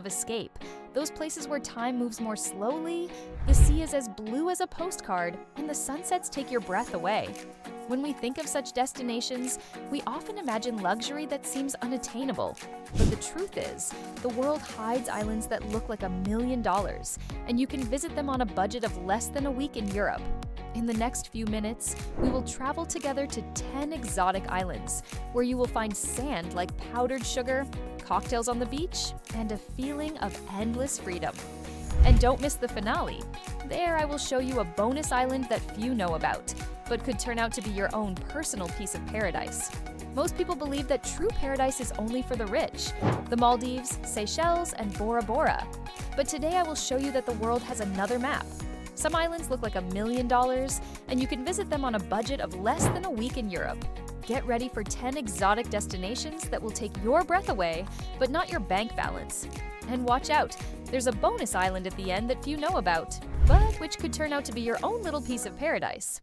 escape, those places where time moves more slowly, the sea is as blue as a postcard, and the sunsets take your breath away. When we think of such destinations, we often imagine luxury that seems unattainable. But the truth is, the world hides islands that look like $1 million, and you can visit them on a budget of less than a week in Europe. In the next few minutes, we will travel together to 10 exotic islands, where you will find sand like powdered sugar, cocktails on the beach, and a feeling of endless freedom. And don't miss the finale. There I will show you a bonus island that few know about, but could turn out to be your own personal piece of paradise. Most people believe that true paradise is only for the rich, the Maldives, Seychelles, and Bora Bora. But today I will show you that the world has another map. Some islands look like $1 million, and you can visit them on a budget of less than a week in Europe. Get ready for 10 exotic destinations that will take your breath away, but not your bank balance. And watch out, there's a bonus island at the end that few know about, but which could turn out to be your own little piece of paradise.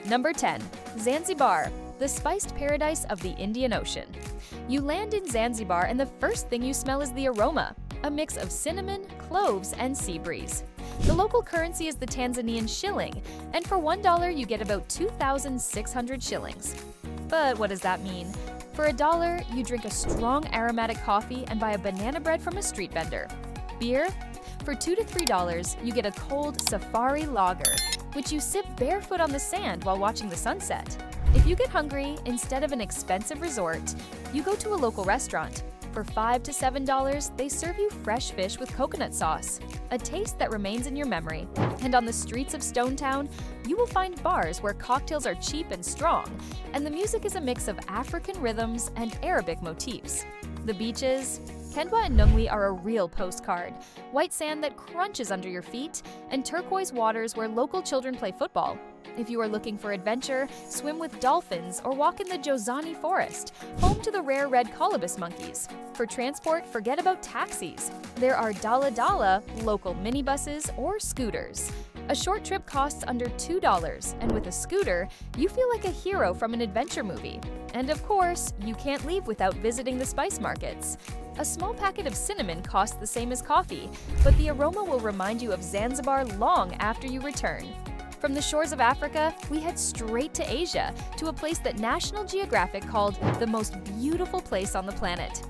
Number 10. Zanzibar, the spiced paradise of the Indian Ocean. You land in Zanzibar and the first thing you smell is the aroma, a mix of cinnamon, cloves, and sea breeze. The local currency is the Tanzanian shilling, and for $1 you get about 2,600 shillings. But what does that mean? For $1, you drink a strong aromatic coffee and buy a banana bread from a street vendor. Beer? For $2 to $3, you get a cold safari lager, which you sip barefoot on the sand while watching the sunset. If you get hungry, instead of an expensive resort, you go to a local restaurant. For $5 to $7, they serve you fresh fish with coconut sauce, a taste that remains in your memory. And on the streets of Stone Town, you will find bars where cocktails are cheap and strong, and the music is a mix of African rhythms and Arabic motifs. The beaches? Kendwa and Nungwi are a real postcard. White sand that crunches under your feet, and turquoise waters where local children play football. If you are looking for adventure, swim with dolphins or walk in the Jozani Forest, home to the rare red colobus monkeys. For transport, forget about taxis. There are Dala Dala, local minibuses, or scooters. A short trip costs under $2, and with a scooter, you feel like a hero from an adventure movie. And of course, you can't leave without visiting the spice markets. A small packet of cinnamon costs the same as coffee, but the aroma will remind you of Zanzibar long after you return. From the shores of Africa, we head straight to Asia, to a place that National Geographic called the most beautiful place on the planet.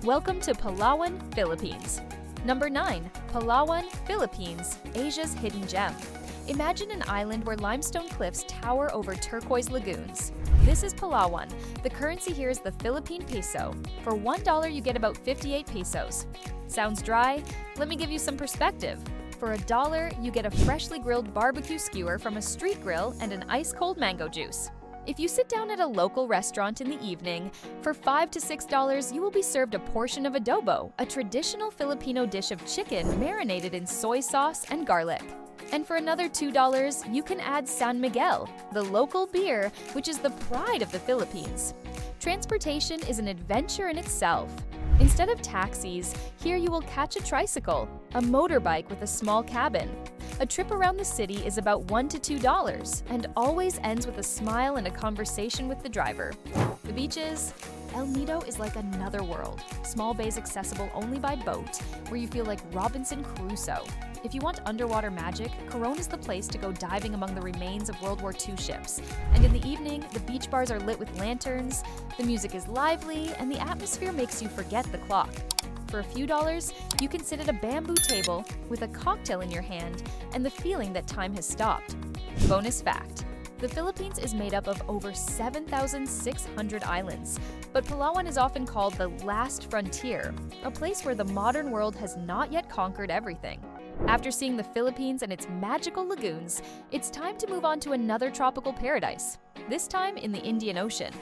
Welcome to Palawan, Philippines. Number 9. Palawan, Philippines, Asia's hidden gem. Imagine an island where limestone cliffs tower over turquoise lagoons. This is Palawan. The currency here is the Philippine peso. For $1, you get about 58 pesos. Sounds dry? Let me give you some perspective. For $1, you get a freshly grilled barbecue skewer from a street grill and an ice-cold mango juice. If you sit down at a local restaurant in the evening, for $5 to $6, you will be served a portion of adobo, a traditional Filipino dish of chicken marinated in soy sauce and garlic. And for another $2, you can add San Miguel, the local beer, which is the pride of the Philippines. Transportation is an adventure in itself. Instead of taxis, here you will catch a tricycle, a motorbike with a small cabin. A trip around the city is about $1 to $2 and always ends with a smile and a conversation with the driver. The beaches? El Nido is like another world. Small bays accessible only by boat, where you feel like Robinson Crusoe. If you want underwater magic, Coron is the place to go diving among the remains of World War II ships. And in the evening, the beach bars are lit with lanterns, the music is lively, and the atmosphere makes you forget the clock. For a few dollars, you can sit at a bamboo table with a cocktail in your hand and the feeling that time has stopped. Bonus fact: the Philippines is made up of over 7,600 islands, but Palawan is often called the last frontier, a place where the modern world has not yet conquered everything. After seeing the Philippines and its magical lagoons, it's time to move on to another tropical paradise, this time in the Indian Ocean.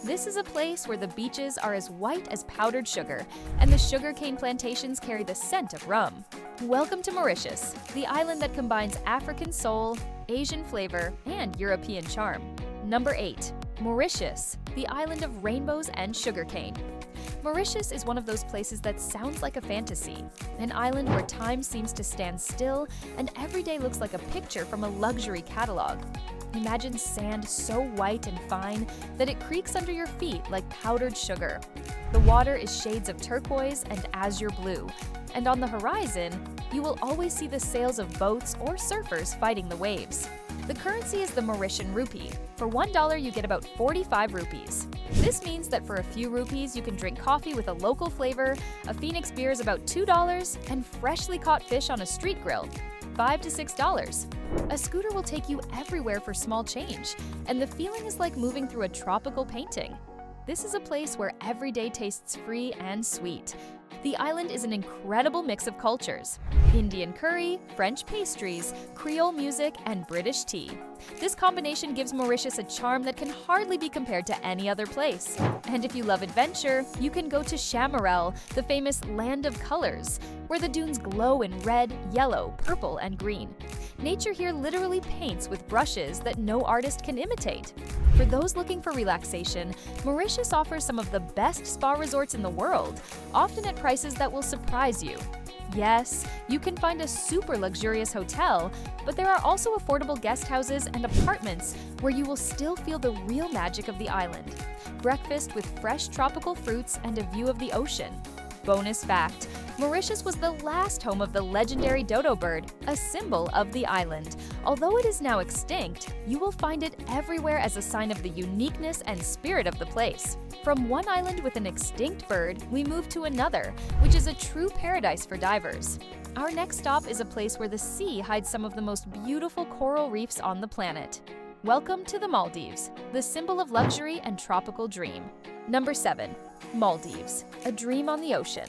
This is a place where the beaches are as white as powdered sugar, and the sugarcane plantations carry the scent of rum. Welcome to Mauritius, the island that combines African soul, Asian flavor, and European charm. Number 8. Mauritius, the island of rainbows and sugarcane. Mauritius is one of those places that sounds like a fantasy, an island where time seems to stand still and every day looks like a picture from a luxury catalog. Imagine sand so white and fine that it creaks under your feet like powdered sugar. The water is shades of turquoise and azure blue, and on the horizon, you will always see the sails of boats or surfers fighting the waves. The currency is the Mauritian rupee. For $1, you get about 45 rupees. This means that for a few rupees, you can drink coffee with a local flavor, a Phoenix beer is about $2, and freshly caught fish on a street grill, $5 to $6. A scooter will take you everywhere for small change, and the feeling is like moving through a tropical painting. This is a place where every day tastes free and sweet. The island is an incredible mix of cultures: Indian curry, French pastries, Creole music, and British tea. This combination gives Mauritius a charm that can hardly be compared to any other place. And if you love adventure, you can go to Chamarel, the famous Land of Colors, where the dunes glow in red, yellow, purple, and green. Nature here literally paints with brushes that no artist can imitate. For those looking for relaxation, Mauritius offers some of the best spa resorts in the world, often at prices that will surprise you. Yes, you can find a super luxurious hotel, but there are also affordable guest houses and apartments where you will still feel the real magic of the island. Breakfast with fresh tropical fruits and a view of the ocean. Bonus fact: Mauritius was the last home of the legendary dodo bird, a symbol of the island. Although it is now extinct, you will find it everywhere as a sign of the uniqueness and spirit of the place. From one island with an extinct bird, we move to another, which is a true paradise for divers. Our next stop is a place where the sea hides some of the most beautiful coral reefs on the planet. Welcome to the Maldives, the symbol of luxury and tropical dream. Number 7. Maldives, a dream on the ocean.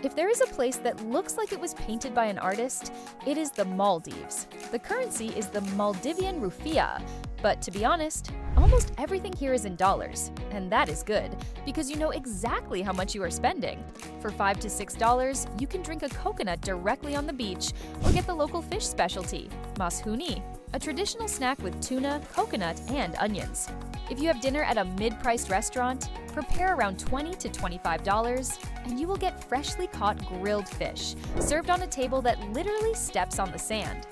If there is a place that looks like it was painted by an artist, it is the Maldives. The currency is the Maldivian rupiah, but to be honest, almost everything here is in dollars, and that is good, because you know exactly how much you are spending. For $5 to $6, you can drink a coconut directly on the beach, or get the local fish specialty, mas huni, a traditional snack with tuna, coconut, and onions. If you have dinner at a mid-priced restaurant, prepare around $20 to $25, and you will get freshly caught grilled fish, served on a table that literally steps on the sand.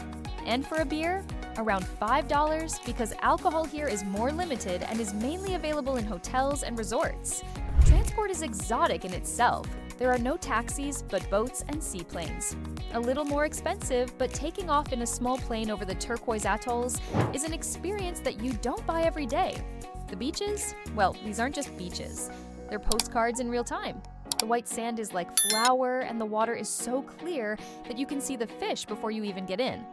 And for a beer, around $5, because alcohol here is more limited and is mainly available in hotels and resorts. Transport is exotic in itself. There are no taxis, but boats and seaplanes. A little more expensive, but taking off in a small plane over the turquoise atolls is an experience that you don't buy every day. The beaches? Well, these aren't just beaches. They're postcards in real time. The white sand is like flour, and the water is so clear that you can see the fish before you even get in.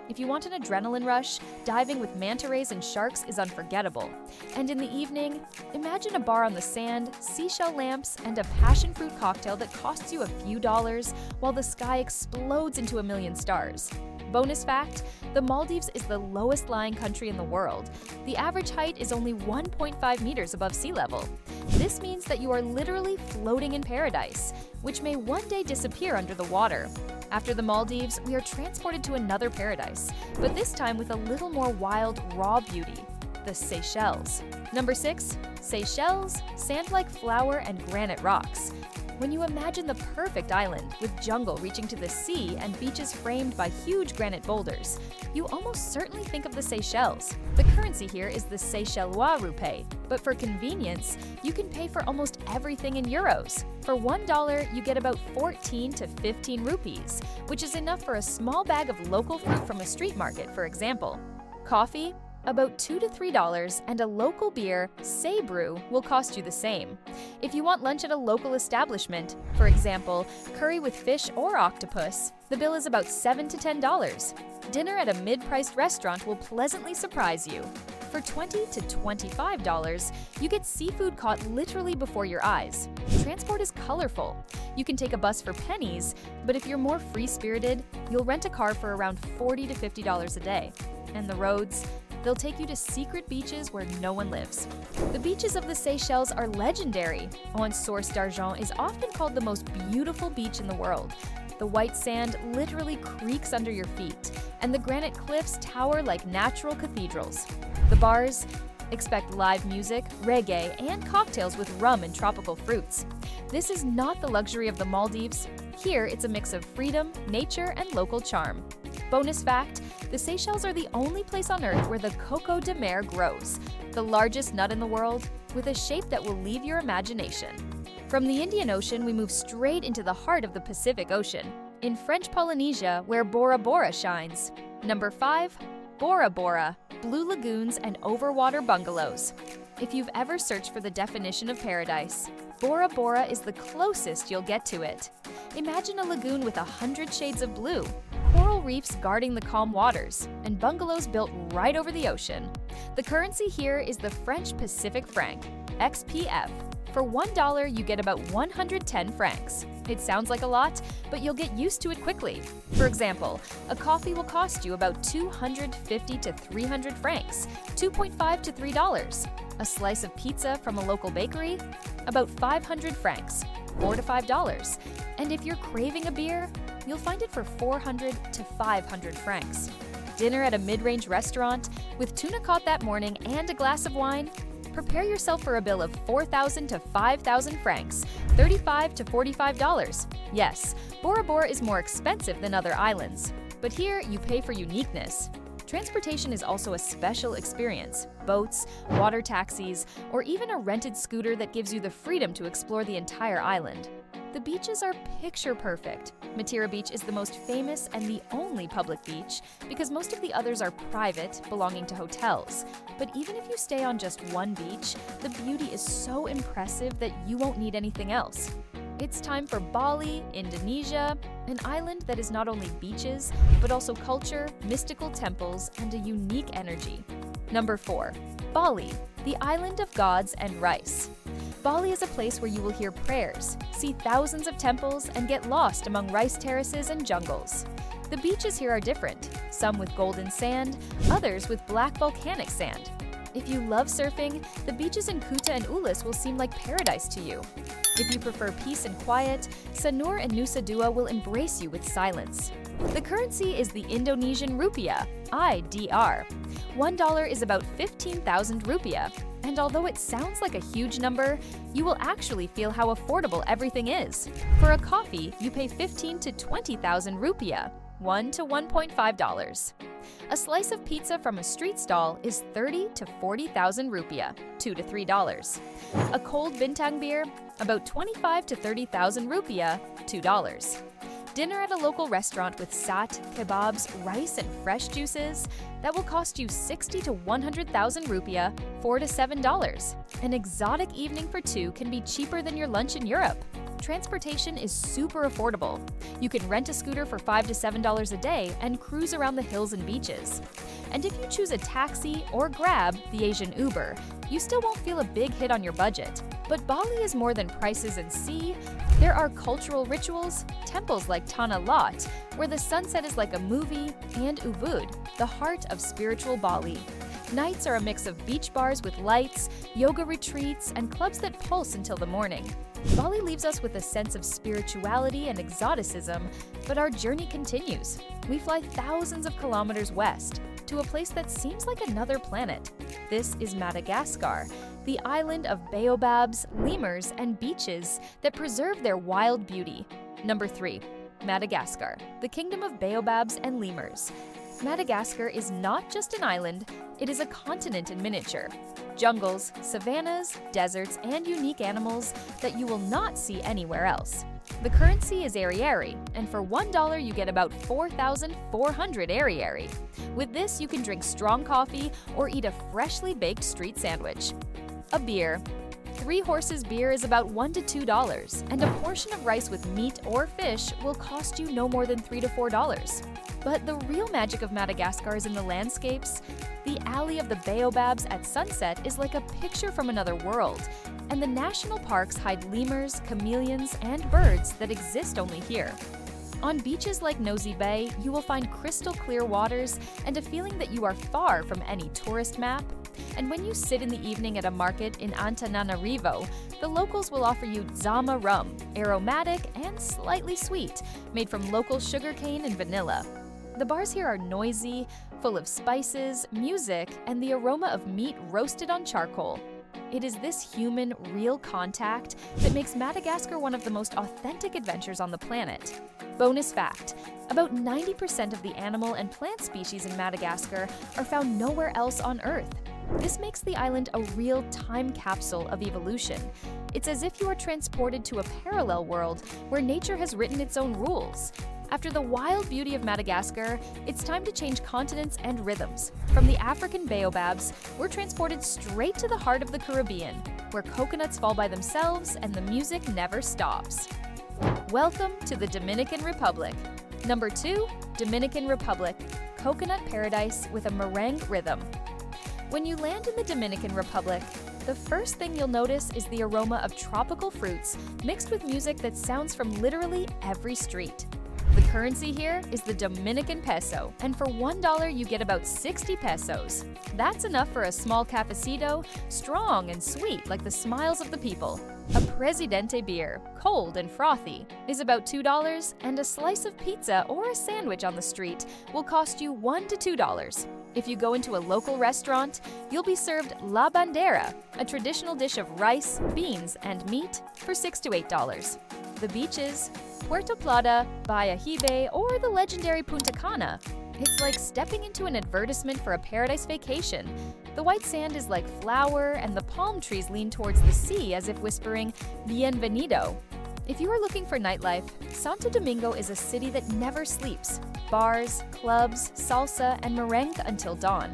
If you want an adrenaline rush, diving with manta rays and sharks is unforgettable. And in the evening, imagine a bar on the sand, seashell lamps, and a passion fruit cocktail that costs you a few dollars while the sky explodes into a million stars. Bonus fact: the Maldives is the lowest lying country in the world. The average height is only 1.5 meters above sea level. This means that you are literally floating in paradise, which may one day disappear under the water. After the Maldives, we are transported to another paradise, but this time with a little more wild, raw beauty: the Seychelles. Number 6. Seychelles, sand-like flour and granite rocks. When you imagine the perfect island, with jungle reaching to the sea and beaches framed by huge granite boulders, you almost certainly think of the Seychelles. The currency here is the Seychellois rupee, but for convenience, you can pay for almost everything in euros. For $1, you get about 14 to 15 rupees, which is enough for a small bag of local fruit from a street market, for example. Coffee? About $2 to $3, and a local beer, Say Brew, will cost you the same. If you want lunch at a local establishment, for example, curry with fish or octopus, the bill is about $7 to $10. Dinner at a mid-priced restaurant will pleasantly surprise you. For $20 to $25, you get seafood caught literally before your eyes. Transport is colorful. You can take a bus for pennies, but if you're more free-spirited, you'll rent a car for around $40 to $50 a day. And the roads? They'll take you to secret beaches where no one lives. The beaches of the Seychelles are legendary. Source d'Argent is often called the most beautiful beach in the world. The white sand literally creaks under your feet, and the granite cliffs tower like natural cathedrals. The bars? Expect live music, reggae, and cocktails with rum and tropical fruits. This is not the luxury of the Maldives. Here, it's a mix of freedom, nature, and local charm. Bonus fact, the Seychelles are the only place on Earth where the coco de mer grows, the largest nut in the world, with a shape that will leave your imagination. From the Indian Ocean, we move straight into the heart of the Pacific Ocean, in French Polynesia, where Bora Bora shines. Number 5. Bora Bora, blue lagoons and overwater bungalows. If you've ever searched for the definition of paradise, Bora Bora is the closest you'll get to it. Imagine a lagoon with 100 shades of blue, coral reefs guarding the calm waters, and bungalows built right over the ocean. The currency here is the French Pacific franc, XPF. For $1, you get about 110 francs. It sounds like a lot, but you'll get used to it quickly. For example, a coffee will cost you about 250 to 300 francs, $2.5 to $3. A slice of pizza from a local bakery, about 500 francs, $4 to $5. And if you're craving a beer, you'll find it for 400 to 500 francs. Dinner at a mid-range restaurant with tuna caught that morning and a glass of wine? Prepare yourself for a bill of 4,000 to 5,000 francs, $35 to $45. Yes, Bora Bora is more expensive than other islands, but here you pay for uniqueness. Transportation is also a special experience. Boats, water taxis, or even a rented scooter that gives you the freedom to explore the entire island. The beaches are picture perfect. Matira Beach is the most famous and the only public beach because most of the others are private, belonging to hotels. But even if you stay on just one beach, the beauty is so impressive that you won't need anything else. It's time for Bali, Indonesia, an island that is not only beaches, but also culture, mystical temples, and a unique energy. Number 4. Bali, the island of gods and rice. Bali is a place where you will hear prayers, see thousands of temples, and get lost among rice terraces and jungles. The beaches here are different, some with golden sand, others with black volcanic sand. If you love surfing, the beaches in Kuta and Ulis will seem like paradise to you. If you prefer peace and quiet, Sanur and Nusa Dua will embrace you with silence. The currency is the Indonesian rupiah, IDR. $1 is about 15,000 rupiah, and although it sounds like a huge number, you will actually feel how affordable everything is. For a coffee, you pay 15 to 20,000 rupiah, $1 to $1.5. A slice of pizza from a street stall is 30 to 40,000 rupiah, $2 to $3. A cold bintang beer, about 25 to 30,000 rupiah, $2. Dinner at a local restaurant with sat, kebabs, rice, and fresh juices, that will cost you 60 to 100,000 rupiah, $4 to $7. An exotic evening for two can be cheaper than your lunch in Europe. Transportation is super affordable. You can rent a scooter for $5 to $7 a day and cruise around the hills and beaches. And if you choose a taxi or Grab, the Asian Uber, you still won't feel a big hit on your budget. But Bali is more than prices and sea. There are cultural rituals, temples like Tanah Lot, where the sunset is like a movie, and Ubud, the heart of spiritual Bali. Nights are a mix of beach bars with lights, yoga retreats, and clubs that pulse until the morning. Bali leaves us with a sense of spirituality and exoticism, but our journey continues. We fly thousands of kilometers west to a place that seems like another planet. This is Madagascar, the island of baobabs, lemurs, and beaches that preserve their wild beauty. Number 3. Madagascar, the kingdom of baobabs and lemurs. Madagascar is not just an island, it is a continent in miniature. Jungles, savannas, deserts, and unique animals that you will not see anywhere else. The currency is Ariary, and for $1 you get about 4,400 Ariary. With this, you can drink strong coffee or eat a freshly baked street sandwich. A beer. 3 Horses beer is about $1 to $2, and a portion of rice with meat or fish will cost you no more than $3 to $4. But the real magic of Madagascar is in the landscapes. The alley of the baobabs at sunset is like a picture from another world, and the national parks hide lemurs, chameleons, and birds that exist only here. On beaches like Nosy Bay, you will find crystal clear waters and a feeling that you are far from any tourist map. And when you sit in the evening at a market in Antananarivo, the locals will offer you Zama rum, aromatic and slightly sweet, made from local sugarcane and vanilla. The bars here are noisy, full of spices, music, and the aroma of meat roasted on charcoal. It is this human, real contact that makes Madagascar one of the most authentic adventures on the planet. Bonus fact: about 90% of the animal and plant species in Madagascar are found nowhere else on Earth. This makes the island a real time capsule of evolution. It's as if you are transported to a parallel world where nature has written its own rules. After the wild beauty of Madagascar, it's time to change continents and rhythms. From the African baobabs, we're transported straight to the heart of the Caribbean, where coconuts fall by themselves and the music never stops. Welcome to the Dominican Republic. Number 2, Dominican Republic, coconut paradise with a merengue rhythm. When you land in the Dominican Republic, the first thing you'll notice is the aroma of tropical fruits mixed with music that sounds from literally every street. The currency here is the Dominican peso, and for $1 you get about 60 pesos. That's enough for a small cafecito, strong and sweet like the smiles of the people. A Presidente beer, cold and frothy, is about $2, and a slice of pizza or a sandwich on the street will cost you $1 to $2. If you go into a local restaurant, you'll be served la bandera, a traditional dish of rice, beans, and meat, for $6 to $8. The beaches: Puerto Plata, Bahia Jibe, or the legendary Punta Cana. It's like stepping into an advertisement for a paradise vacation. The white sand is like flour, and the palm trees lean towards the sea as if whispering, "Bienvenido." If you are looking for nightlife, Santo Domingo is a city that never sleeps. Bars, clubs, salsa, and merengue until dawn.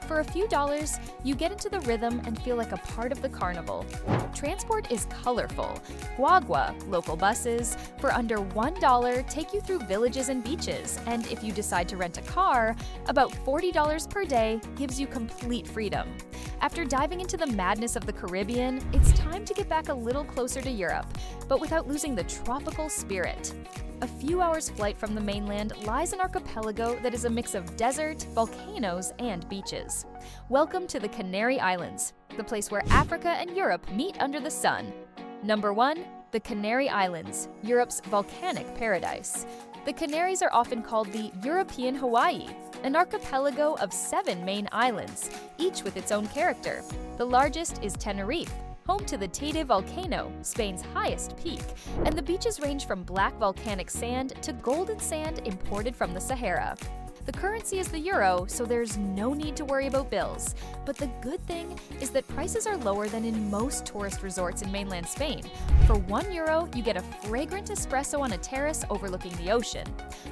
For a few dollars, you get into the rhythm and feel like a part of the carnival. Transport is colorful. Guagua, local buses, for under $1 take you through villages and beaches, and if you decide to rent a car, about $40 per day gives you complete freedom. After diving into the madness of the Caribbean, it's time to get back a little closer to Europe, but without losing the tropical spirit. A few hours' flight from the mainland lies an archipelago that is a mix of desert, volcanoes, and beaches. Welcome to the Canary Islands, the place where Africa and Europe meet under the sun. Number 1, the Canary Islands, Europe's volcanic paradise. The Canaries are often called the European Hawaii, an archipelago of 7 main islands, each with its own character. The largest is Tenerife, home to the Teide volcano, Spain's highest peak, and the beaches range from black volcanic sand to golden sand imported from the Sahara. The currency is the euro, so there's no need to worry about bills. But the good thing is that prices are lower than in most tourist resorts in mainland Spain. For €1, you get a fragrant espresso on a terrace overlooking the ocean.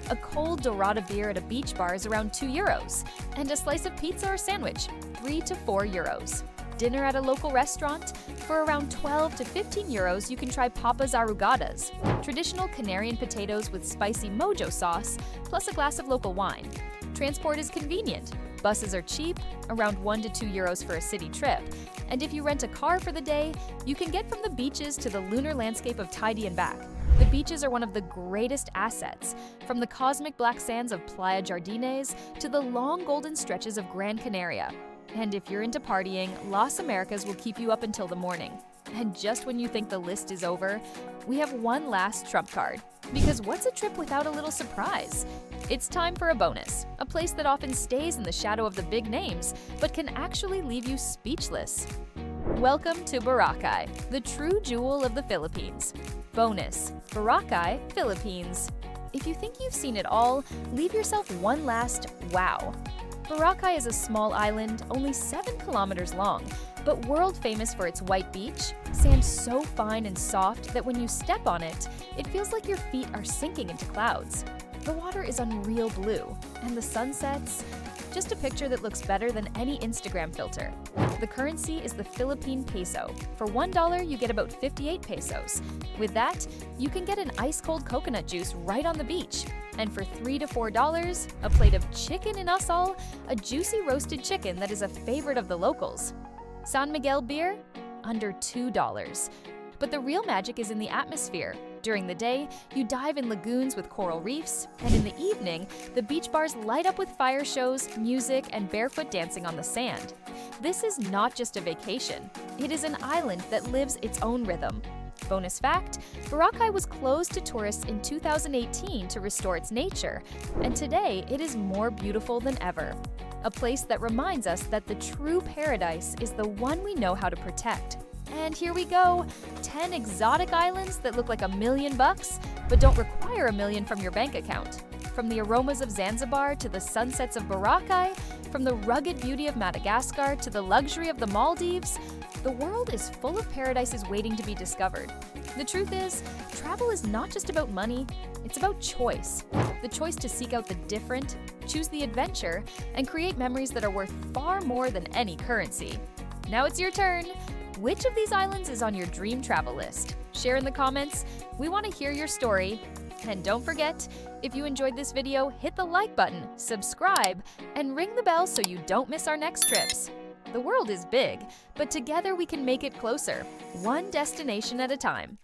A cold dorada beer at a beach bar is around €2, and a slice of pizza or sandwich, €3 to €4. Dinner at a local restaurant? For around 12 to 15 euros, you can try papas arrugadas, traditional Canarian potatoes with spicy mojo sauce, plus a glass of local wine. Transport is convenient. Buses are cheap, around 1 to 2 euros for a city trip. And if you rent a car for the day, you can get from the beaches to the lunar landscape of Tahiti and back. The beaches are one of the greatest assets, from the cosmic black sands of Playa Jardines to the long golden stretches of Gran Canaria. And if you're into partying, Las Americas will keep you up until the morning. And just when you think the list is over, we have one last trump card. Because what's a trip without a little surprise? It's time for a bonus, a place that often stays in the shadow of the big names, but can actually leave you speechless. Welcome to Boracay, the true jewel of the Philippines. Bonus: Boracay, Philippines. If you think you've seen it all, leave yourself one last wow. Boracay is a small island, only 7 kilometers long, but world famous for its white beach, sand so fine and soft that when you step on it, it feels like your feet are sinking into clouds. The water is unreal blue, and the sunsets, just a picture that looks better than any Instagram filter. The currency is the Philippine peso. For $1, you get about 58 pesos. With that, you can get an ice-cold coconut juice right on the beach. And for $3 to $4, a plate of chicken in asal, a juicy roasted chicken that is a favorite of the locals. San Miguel beer? Under $2. But the real magic is in the atmosphere. During the day, you dive in lagoons with coral reefs, and in the evening, the beach bars light up with fire shows, music, and barefoot dancing on the sand. This is not just a vacation. It is an island that lives its own rhythm. Bonus fact, Boracay was closed to tourists in 2018 to restore its nature, and today it is more beautiful than ever. A place that reminds us that the true paradise is the one we know how to protect. And here we go, 10 exotic islands that look like $1 million, but don't require $1 million from your bank account. From the aromas of Zanzibar to the sunsets of Boracay, from the rugged beauty of Madagascar to the luxury of the Maldives, the world is full of paradises waiting to be discovered. The truth is, travel is not just about money, it's about choice. The choice to seek out the different, choose the adventure, and create memories that are worth far more than any currency. Now it's your turn. Which of these islands is on your dream travel list? Share in the comments. We want to hear your story. And don't forget, if you enjoyed this video, hit the like button, subscribe, and ring the bell so you don't miss our next trips. The world is big, but together we can make it closer, one destination at a time.